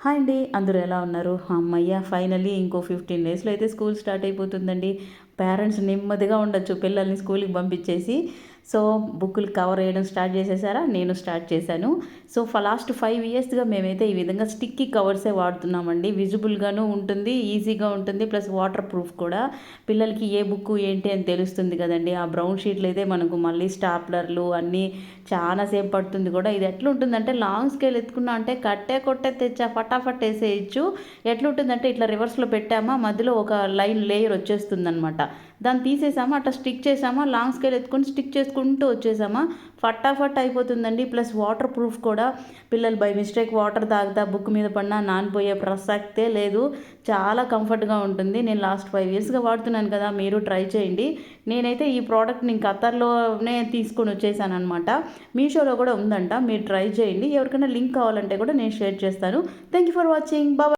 Hi అండి, అందరూ ఎలా ఉన్నారు? హమ్మయ్య! ఫైనల్లీ ఇంకో 15 డేస్‌లో అయితే స్కూల్ స్టార్ట్ అయిపోతుందండి. పేరెంట్స్ నెమ్మదిగా ఉండొచ్చు పిల్లల్ని స్కూల్‌కి పంపించేసి. సో, బుక్కులు కవర్ చేయడం స్టార్ట్ చేసేసారా? నేను స్టార్ట్ చేశాను. సో, లాస్ట్ 5 ఇయర్స్‌గా మేమైతే ఈ విధంగా స్టిక్కీ కవర్సే వాడుతున్నామండి. విజిబుల్‌గాను ఉంటుంది, ఈజీగా ఉంటుంది. ప్లస్ వాటర్ ప్రూఫ్ కూడా. పిల్లలకి ఏ బుక్కు ఏంటి అని తెలుస్తుంది కదండీ! ఆ బ్రౌన్ షీట్‌లో అయితే మనకు మళ్ళీ స్టాప్లర్లు అన్నీ చాలా సేపు పడుతుంది కూడా. ఇది ఎట్లుంటుందంటే లాంగ్ స్కేల్ ఎత్తుకున్నా అంటే కట్టే కొట్టే తెచ్చా ఫటాఫట్ ఏసేయొచ్చు. ఎట్లుంటుందంటే ఇట్లా రివర్స్‌లో పెట్టామా మధ్యలో ఒక లైన్ లేయర్ వచ్చేస్తుందనమాట. దాన్ని తీసేసామా అట్లా స్టిక్ చేసామా లాంగ్ స్కేల్ ఎత్తుకొని స్టిక్ చేసుకుంటూ వచ్చేసామా ఫటాఫట్ అయిపోతుందండి. ప్లస్ వాటర్ ప్రూఫ్ కూడా. పిల్లలు బై మిస్టేక్ వాటర్ తాగుతా బుక్ మీద పడినా నానిపోయే ప్రసక్తే లేదు. చాలా కంఫర్ట్‌గా ఉంటుంది. నేను లాస్ట్ 5 ఇయర్స్‌గా వాడుతున్నాను కదా! మీరు ట్రై చేయండి. నేనైతే ఈ ప్రోడక్ట్‌ని ఖతర్‌లోనే తీసుకొని వచ్చేసాననమాట. మీషోలో కూడా ఉందంట. మీరు ట్రై చేయండి. ఎవరికైనా లింక్ కావాలంటే కూడా నేను షేర్ చేస్తాను. Thank you for watching. Bye.